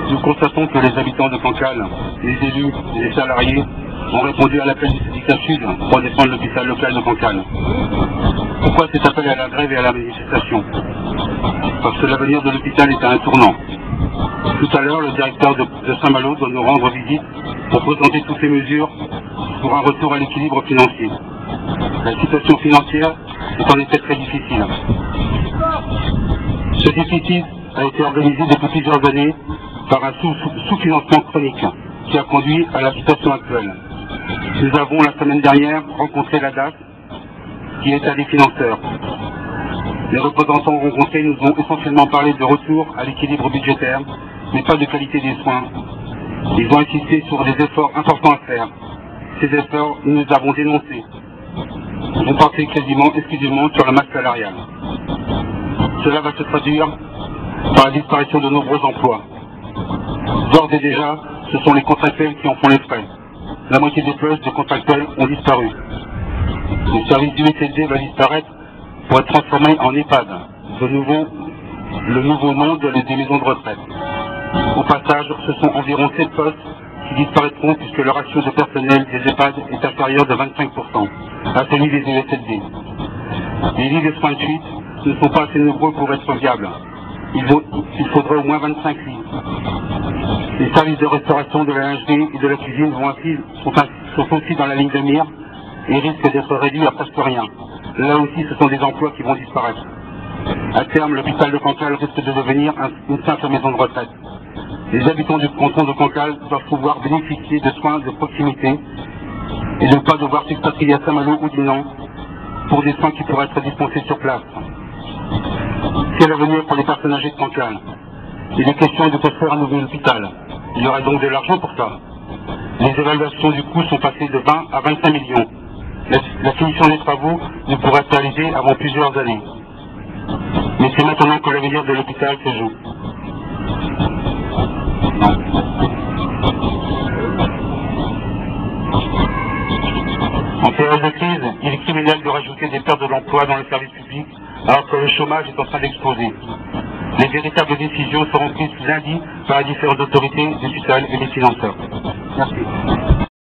Nous constatons que les habitants de Cancale, les élus et les salariés ont répondu à l'appel du syndicat Sud pour défendre l'hôpital local de Cancale. Pourquoi cet appel à la grève et à la manifestation? Parce que l'avenir de l'hôpital est à un tournant. Tout à l'heure, le directeur de Saint-Malo doit nous rendre visite pour présenter toutes les mesures pour un retour à l'équilibre financier. La situation financière est en effet très difficile. Ce déficit a été organisé depuis plusieurs années par un sous-financement chronique qui a conduit à la situation actuelle. Nous avons la semaine dernière rencontré la DAS qui est un des financeurs. Les représentants rencontrés nous ont essentiellement parlé de retour à l'équilibre budgétaire, mais pas de qualité des soins. Ils ont insisté sur des efforts importants à faire. Ces efforts, nous les avons dénoncés. Ils ont porté quasiment exclusivement sur la masse salariale. Cela va se traduire par la disparition de nombreux emplois. D'ores et déjà, ce sont les contractuels qui en font les frais. La moitié des postes de contractuels ont disparu. Le service du USLD va disparaître pour être transformé en EHPAD, le nouveau nom des maisons de retraite. Au passage, ce sont environ 7 postes qui disparaîtront puisque le ratio de personnel des EHPAD est inférieur de 25% à celui des USLD. Les lits de soins de suite ne sont pas assez nombreux pour être viables. Il faudrait au moins 25 lits. Les services de restauration de la lingerie et de la cuisine sont aussi dans la ligne de mire et risquent d'être réduits à presque rien. Là aussi, ce sont des emplois qui vont disparaître. À terme, l'hôpital de Cancale risque de devenir une simple maison de retraite. Les habitants du canton de Cancale doivent pouvoir bénéficier de soins de proximité et ne pas devoir s'expatrier à Saint-Malo ou Dinan pour des soins qui pourraient être dispensés sur place. Quel avenir pour les personnes âgées de Cancale? Il est question de construire un nouvel hôpital. Il y aura donc de l'argent pour ça. Les évaluations du coût sont passées de 20 à 25 millions. La finition des travaux ne pourra être réalisée avant plusieurs années. Mais c'est maintenant que l'avenir de l'hôpital se joue. En période de crise, il est criminel de rajouter des pertes de l'emploi dans le service public alors que le chômage est en train d'exploser. Les véritables décisions seront prises lundi par les différentes autorités des tutelles et des financeurs. Merci.